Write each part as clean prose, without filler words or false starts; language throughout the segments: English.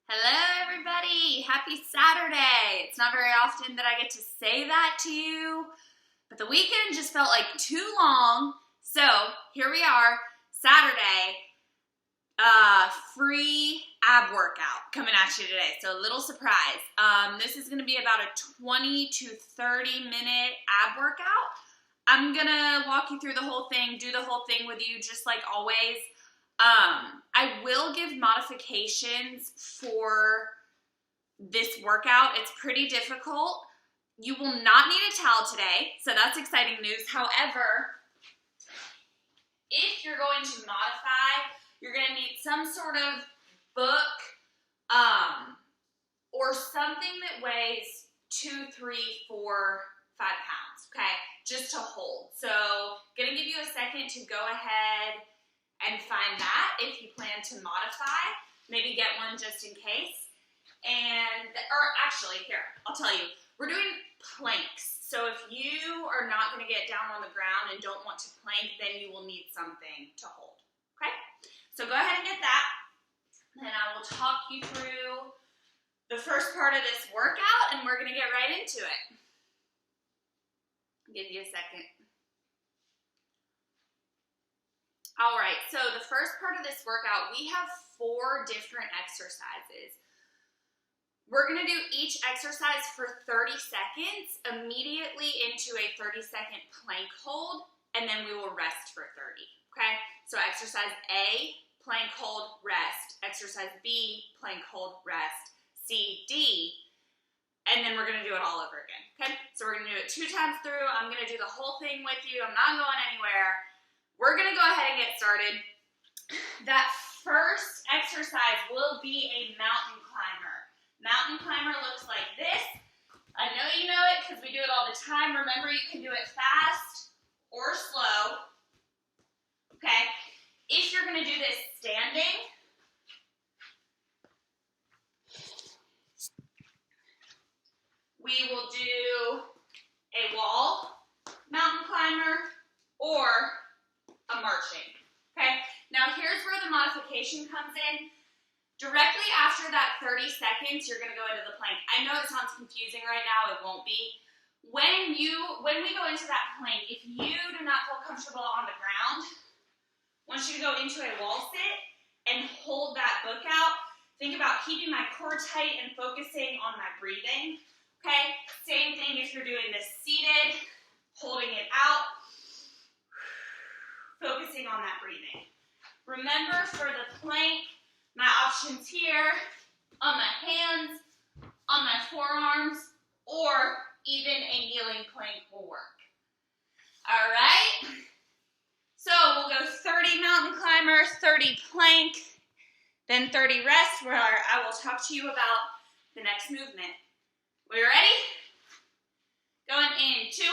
Hello everybody, happy Saturday. It's not very often that I get to say that to you, but the weekend just felt like too long. So here we are, Saturday, free ab workout coming at you today. So a little surprise. This is gonna be about a 20 to 30 minute ab workout. I'm gonna walk you through the whole thing, do the whole thing with you just like always. I will give modifications for this workout. It's pretty difficult. You will not need a towel today, so that's exciting news. However, if you're going to modify, you're going to need some sort of book or something that weighs 2, 3, 4, 5 pounds, okay, just to hold. So going to give you a second to go ahead and find that if you plan to modify. Maybe get one just in case. Or actually, here, I'll tell you, we're doing planks. So if you are not going to get down on the ground and don't want to plank, then you will need something to hold, okay? So go ahead and get that, and I will talk you through the first part of this workout, and we're going to get right into it. I'll give you a second. All right, so the first part of this workout, we have 4 different exercises. We're gonna do each exercise for 30 seconds, immediately into a 30-second plank hold, and then we will rest for 30, okay? So exercise A, plank hold, rest. Exercise B, plank hold, rest. C, D, and then we're gonna do it all over again, okay? So we're gonna do it 2 times through. I'm gonna do the whole thing with you. I'm not going anywhere. We're gonna go ahead and get started. That first exercise will be a mountain climber. Mountain climber looks like this. I know you know it because we do it all the time. Remember, you can do it fast or slow. Okay? If you're gonna do this standing, we will do a wall mountain climber or a marching, okay? Now here's where the modification comes in. Directly after that 30 seconds, you're gonna go into the plank. I know it sounds confusing right now, it won't be. When we go into that plank, if you do not feel comfortable on the ground, I want you to go into a wall sit and hold that book out. Think about keeping my core tight and focusing on my breathing, okay? Same thing if you're doing this seated, holding it out, focusing on that breathing. Remember, for the plank, my options here, on my hands, on my forearms, or even a kneeling plank will work. All right? So we'll go 30 mountain climber, 30 plank, then 30 rest, where I will talk to you about the next movement. We ready? Going in 2,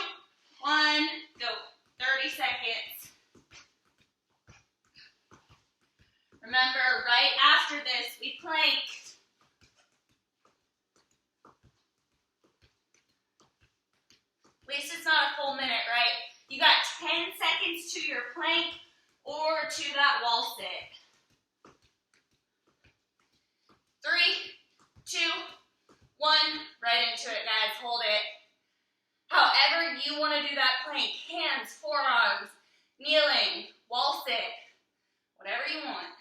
1, go. 30 seconds. Remember, right after this, we plank. At least it's not a full minute, right? You got 10 seconds to your plank or to that wall sit. 3, 2, 1, right into it, guys. Hold it. However you want to do that plank, hands, forearms, kneeling, wall sit, whatever you want.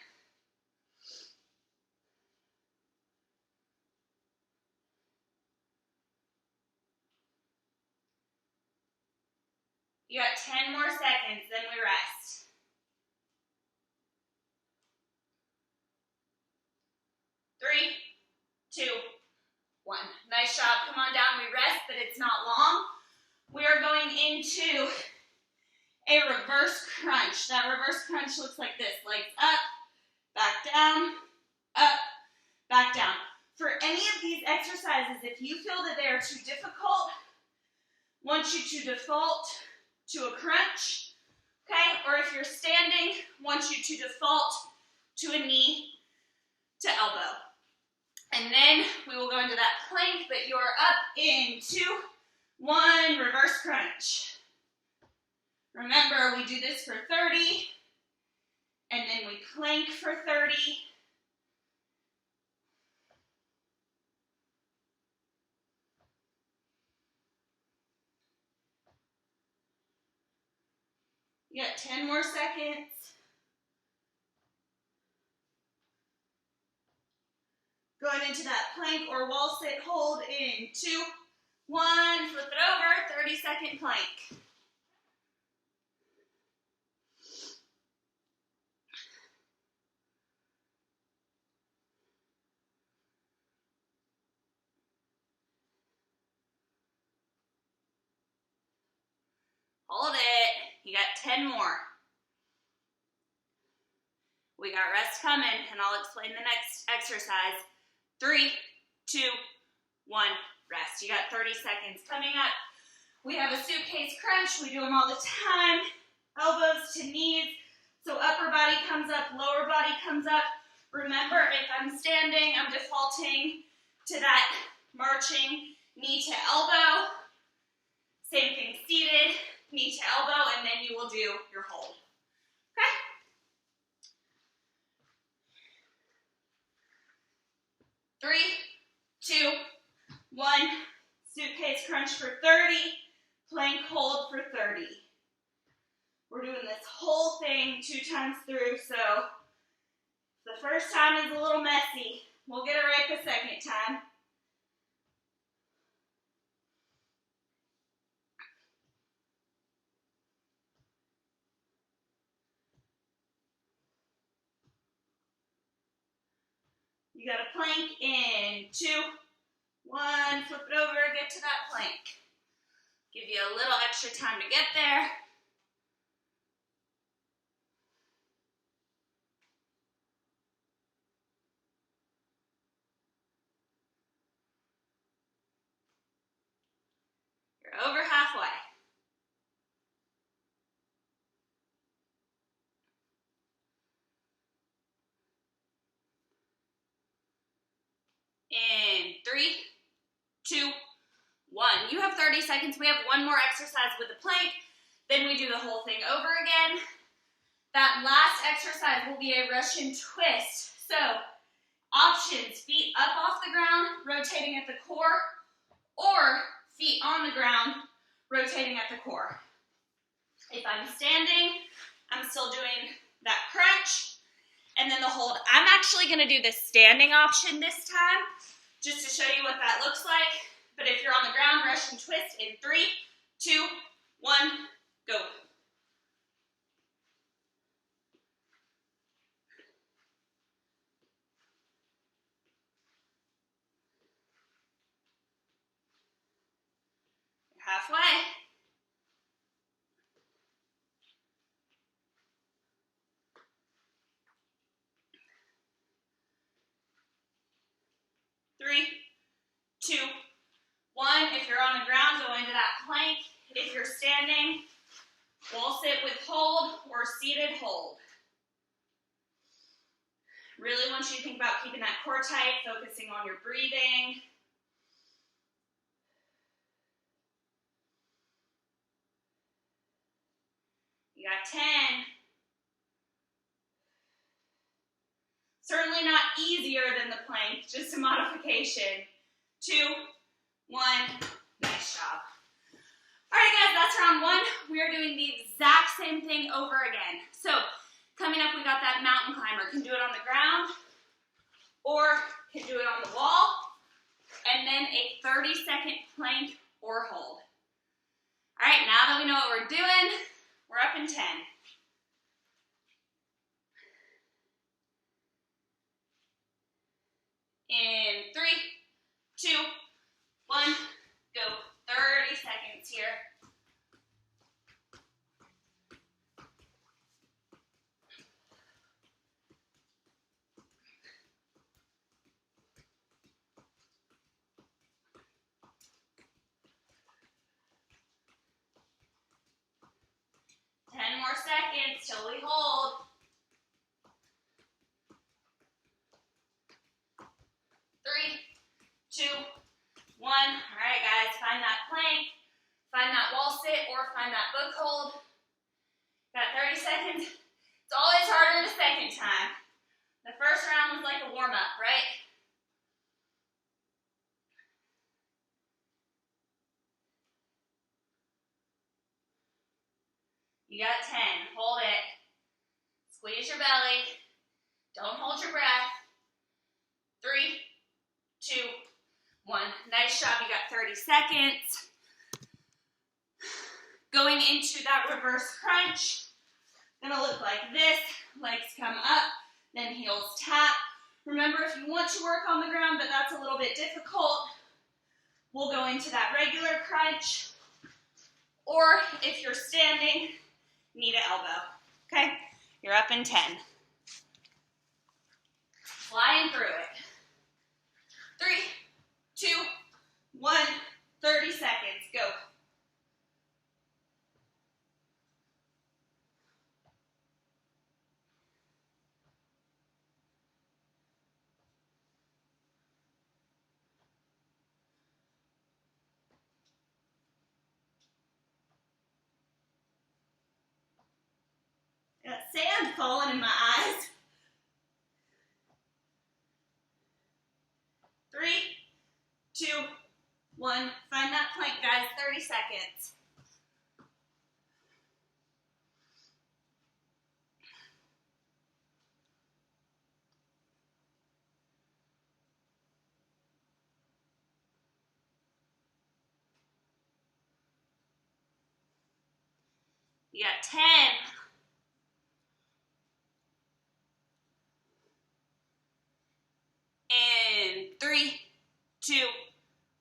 You got 10 more seconds, then we rest. 3, 2, 1. Nice job. Come on down. We rest, but it's not long. We are going into a reverse crunch. That reverse crunch looks like this. Legs up, back down, up, back down. For any of these exercises, if you feel that they are too difficult, I want you to default to a crunch, okay? Or if you're standing, I want you to default to a knee to elbow. And then we will go into that plank, but you're up in 2, 1, reverse crunch. Remember, we do this for 30, and then we plank for 30, You got 10 more seconds. Going into that plank or wall sit hold in 2, 1, flip it over, 30-second plank. Hold it. You got 10 more. We got rest coming, and I'll explain the next exercise. 3, 2, 1, rest. You got 30 seconds. Coming up, we have a suitcase crunch. We do them all the time. Elbows to knees. So upper body comes up, lower body comes up. Remember, if I'm standing, I'm defaulting to that marching knee to elbow. Same thing seated, knee to elbow, and then you will do your hold. Okay? Three, 2, 1, suitcase crunch for 30, plank hold for 30. We're doing this whole thing 2 times through, so the first time is a little messy. We'll get it right the second time. You got a plank in 2, 1, flip it over, get to that plank. Give you a little extra time to get there. You're over halfway. In 3, 2, 1. You have 30 seconds. We have one more exercise with the plank. Then we do the whole thing over again. That last exercise will be a Russian twist. So, options, feet up off the ground, rotating at the core, or feet on the ground, rotating at the core. If I'm standing, I'm still doing that crunch, and then the hold. I'm actually gonna do the standing option this time, just to show you what that looks like. But if you're on the ground, Russian twist in 3, 2, 1, go. You're halfway. Three, 2, 1. If you're on the ground, go into that plank. If you're standing, wall sit with hold or seated hold. Really want you to think about keeping that core tight, focusing on your breathing. You got 10. Certainly not easier than the plank, just a modification. 2, 1, nice job. All right, guys, that's round 1. We are doing the exact same thing over again. So, coming up, we got that mountain climber. Can do it on the ground, or can do it on the wall, and then a 30-second plank or hold. All right, now that we know what we're doing, we're up in 10. In 3, 2, 1, go. 30 seconds here. More seconds till we hold. 3, 2, 1. All right, guys, find that plank, find that wall sit, or find that book hold. Got 30 seconds. It's always harder the second time. The first round was like a warm-up, right? You got 10. Hold it. Squeeze your belly. Don't hold your breath. 3, 2, 1. Nice job. You got 30 seconds. Going into that reverse crunch. Gonna look like this. Legs come up, then heels tap. Remember, if you want to work on the ground, but that's a little bit difficult, we'll go into that regular crunch. Or if you're standing, knee to elbow. Okay? You're up in 10. Flying through it. 3, 2, 1, 30 seconds. Go. Got sand falling in my eyes. 3, 2, 1. Find that plank, guys. 30 seconds. You got 10. In 3, 2,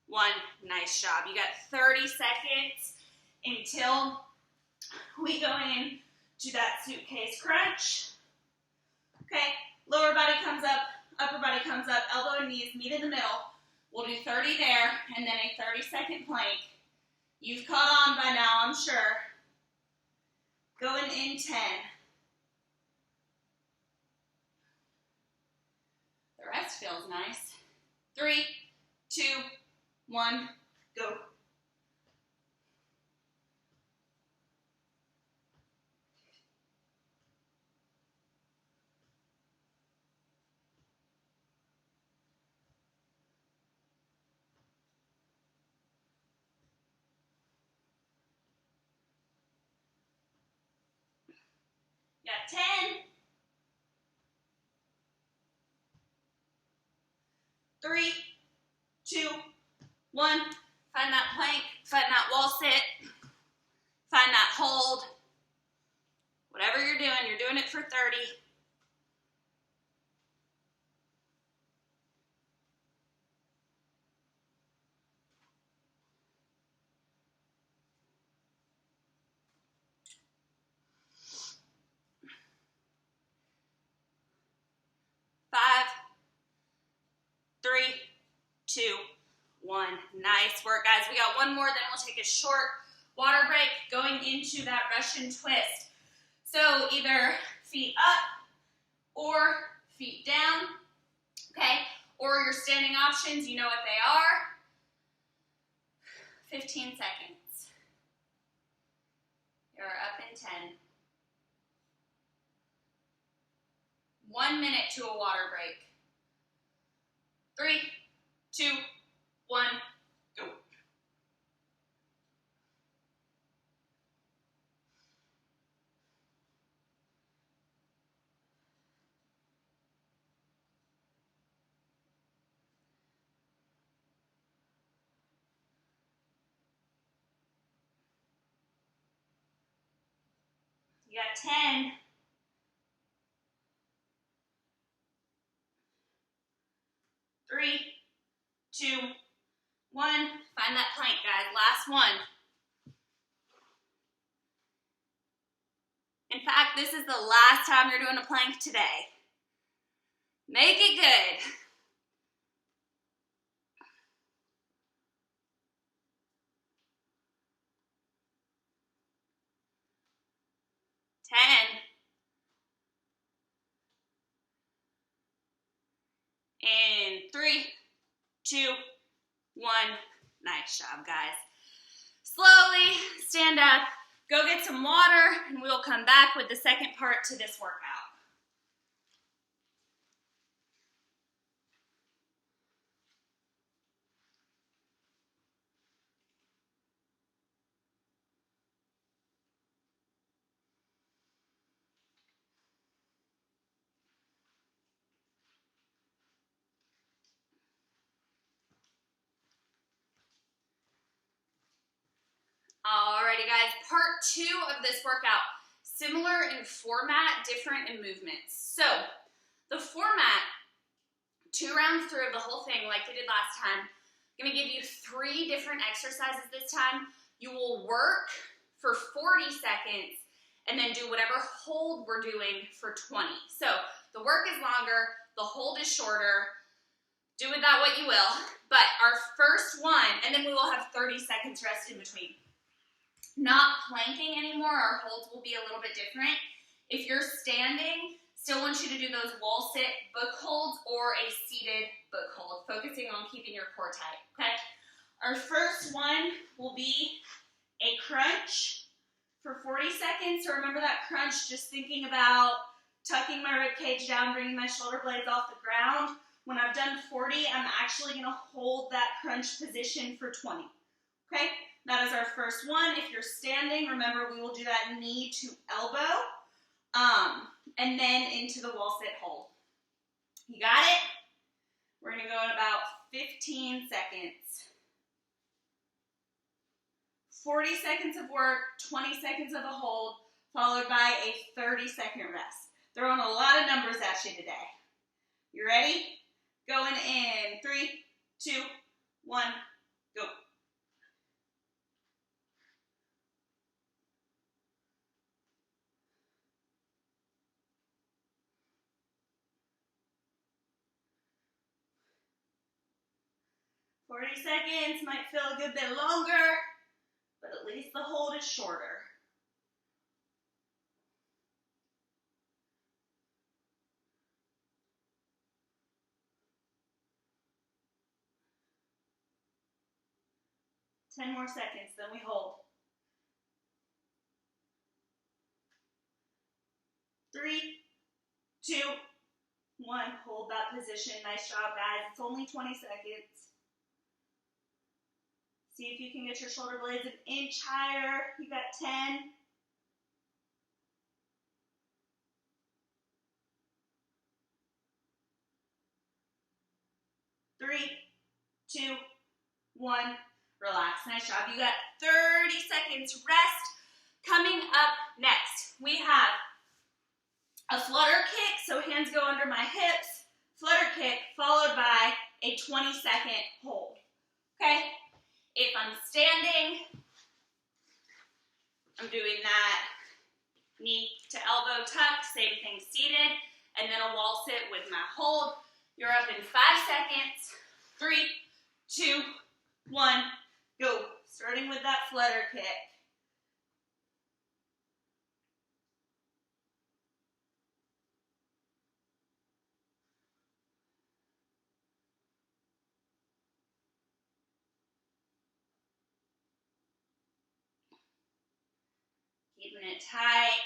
1. Nice job. You got 30 seconds until we go in to that suitcase crunch. Okay, lower body comes up, upper body comes up, elbow and knees meet in the middle. We'll do 30 there, and then a 30-second plank. You've caught on by now, I'm sure. Going in 10. The rest feels nice. 3, 2, 1, go. Got 10. 3, 2, 1. Find that plank, find that wall sit, find that hold. Whatever you're doing it for 30. Five, 3, 2, 1. Nice work, guys. We got one more, then we'll take a short water break going into that Russian twist. So either feet up or feet down, okay? Or your standing options, you know what they are. 15 seconds. You're up in 10. 1 minute to a water break. 3, 2, 1, go. You got 10. 3, 2, 1. Find that plank, guys. Last one. In fact, this is the last time you're doing a plank today. Make it good. In 3, 2, 1. Nice job, guys. Slowly stand up, go get some water, and we'll come back with the second part to this workout. Alrighty guys, part 2 of this workout. Similar in format, different in movements. So, the format, 2 rounds through of the whole thing like we did last time. I'm going to give you 3 different exercises this time. You will work for 40 seconds and then do whatever hold we're doing for 20. So, the work is longer, the hold is shorter. Do with that what you will. But our first one, and then we will have 30 seconds rest in between. Not planking anymore, our holds will be a little bit different. If you're standing, still want you to do those wall sit book holds or a seated book hold, focusing on keeping your core tight, okay? Our first one will be a crunch for 40 seconds. So remember that crunch, just thinking about tucking my rib cage down, bringing my shoulder blades off the ground. When I've done 40, I'm actually gonna hold that crunch position for 20, okay? That is our first one. If you're standing, remember we will do that knee to elbow, and then into the wall sit hold. You got it? We're gonna go in about 15 seconds. 40 seconds of work, 20 seconds of a hold, followed by a 30-second rest. Throwing a lot of numbers at you today. You ready? Going in 3, 2, 1, go. "40 seconds might feel a good bit longer, but at least the hold is shorter. "10 more seconds, then we hold. 3, 2, 1, hold that position. Nice job, guys. It's only 20 seconds. See if you can get your shoulder blades an inch higher. You got 10. 3, 2, 1, relax. Nice job. You got 30 seconds rest. Coming up next, we have a flutter kick, so hands go under my hips, flutter kick, followed by a 20-second hold, okay? If I'm standing, I'm doing that knee to elbow tuck, same thing seated, and then a wall sit with my hold. You're up in 5 seconds. 3, 2, 1, go. Starting with that flutter kick. Keeping it tight.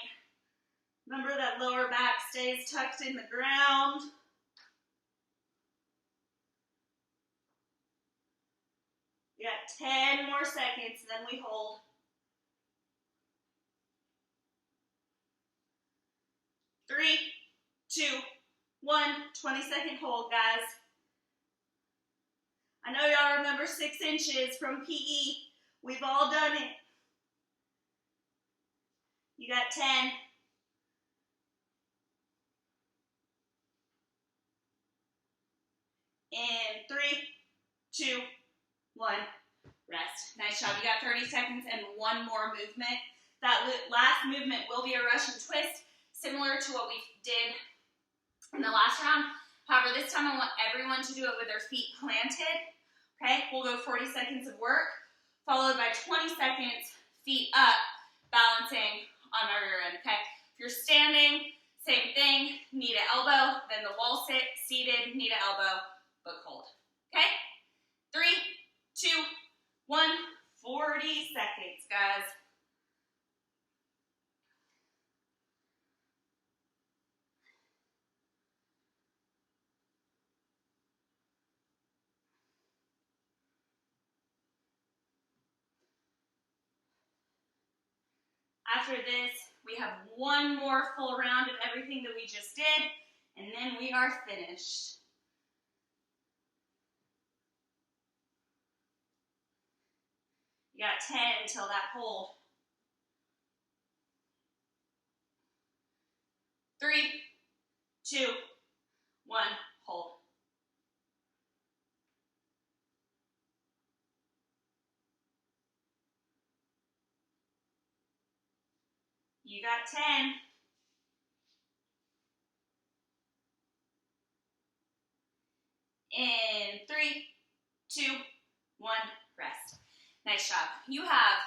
Remember that lower back stays tucked in the ground. You got 10 more seconds, then we hold. 3, 2, 1, 20-second hold, guys. I know y'all remember 6 inches from PE. We've all done it. You got 10. In 3, 2, 1, rest. Nice job. You got 30 seconds and 1 more movement. That last movement will be a Russian twist, similar to what we did in the last round. However, this time I want everyone to do it with their feet planted. Okay, we'll go 40 seconds of work, followed by 20 seconds, feet up, balancing on my rear end, okay? If you're standing, same thing, knee to elbow, then the wall sit, seated, knee to elbow, book hold, okay? 3, 2, 1, 40 seconds, guys. After this, we have 1 more full round of everything that we just did, and then we are finished. You got 10 until that hold. 3, 2, 1, hold. You got 10. In 3, 2, 1, rest. Nice job. You have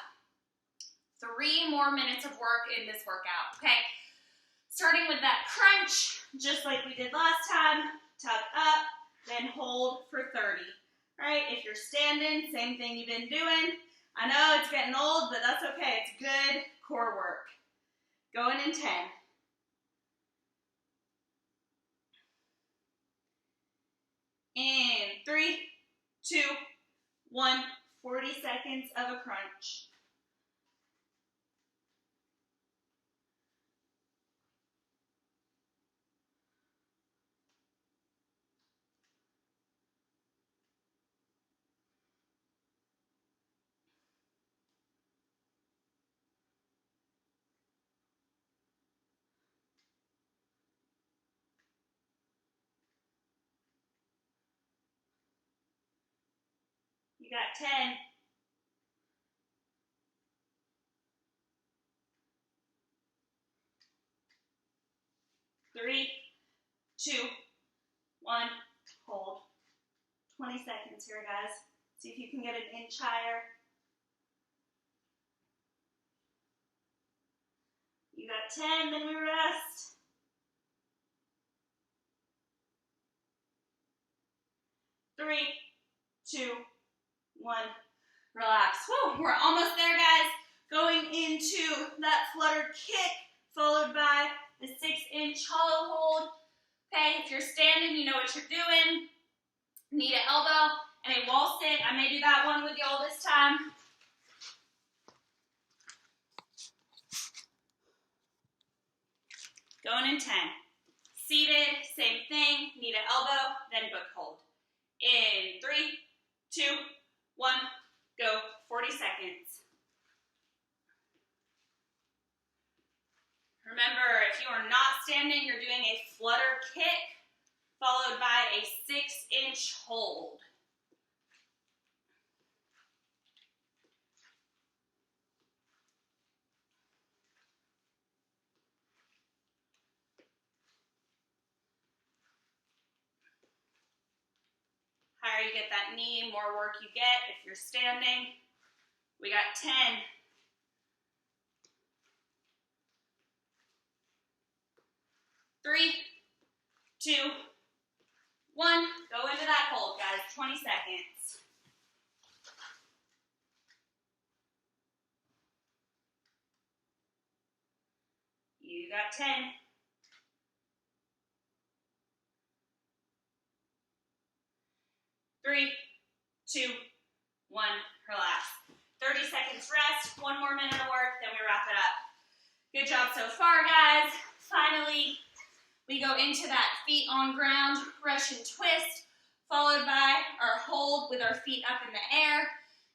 3 more minutes of work in this workout, okay? Starting with that crunch, just like we did last time, tuck up, then hold for 30. All right, if you're standing, same thing you've been doing. I know it's getting old, but that's okay. It's good core work. Going in 10. In 3, 2, 1, 40 seconds of a crunch. You got 10. Three, 2, 1, hold. 20 seconds here, guys. See if you can get an inch higher. You got 10, then we rest. 3, 2, 1, relax. Woo, we're almost there, guys. Going into that flutter kick, followed by the 6-inch hollow hold. Okay, if you're standing, you know what you're doing. Knee to elbow and a wall sit. I may do that one with y'all this time. Going in 10. Seated, same thing, knee to elbow, then book hold. In 3, 2, 1, go. 40 seconds. Remember, if you are not standing, you're doing a flutter kick, followed by a 6-inch hold. Higher you get that knee, more work you get if you're standing. We got 10. 3, 2, 1. Go into that hold, guys. 20 seconds. You got 10. Three, 2, 1, relax. 30 seconds rest, 1 more minute of work, then we wrap it up. Good job so far, guys. Finally, we go into that feet on ground, Russian twist, followed by our hold with our feet up in the air.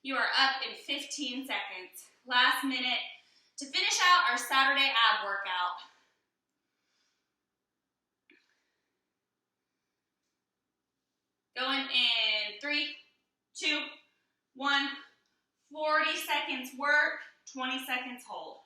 You are up in 15 seconds. Last minute to finish out our Saturday ab workout. Going in 3, 2, 1, 40 seconds work, 20 seconds hold.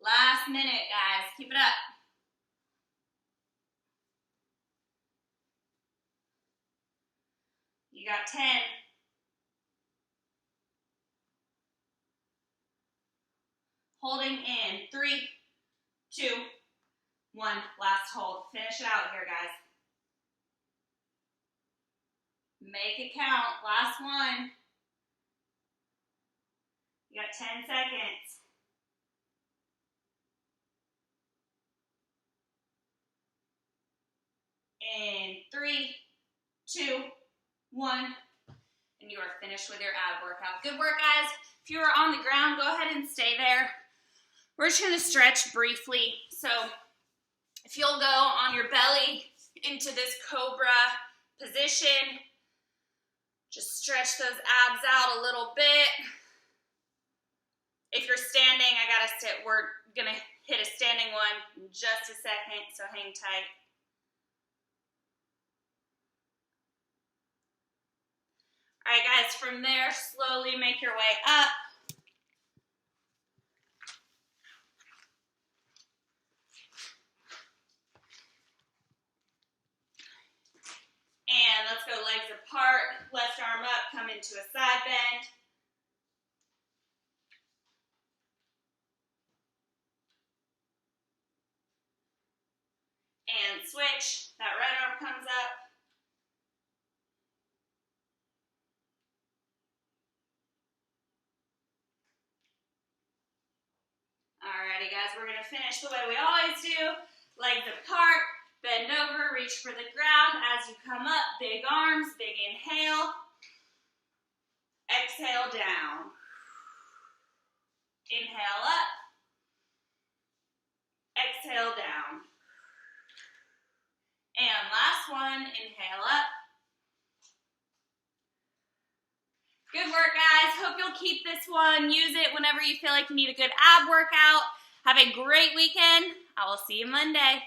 Last minute, guys. Keep it up. You got 10. Holding in 3, 2, 1. Last hold. Finish it out here, guys. Make it count. Last one. You got 10 seconds. In 3, 2, 1. And you are finished with your ab workout. Good work, guys. If you are on the ground, go ahead and stay there. We're just gonna stretch briefly. So if you'll go on your belly into this cobra position, just stretch those abs out a little bit. If you're standing, I gotta sit. We're gonna hit a standing one in just a second, so hang tight. All right, guys, from there, slowly make your way up. And let's go legs apart, left arm up, come into a side bend. And switch, that right arm comes up. Alrighty guys, we're gonna finish the way we always do. Legs apart, bend over, reach for the ground. As you come up, big arms, big inhale. Exhale down. Inhale up. Exhale down. And last one, inhale up. Good work, guys. Hope you'll keep this one. Use it whenever you feel like you need a good ab workout. Have a great weekend. I will see you Monday.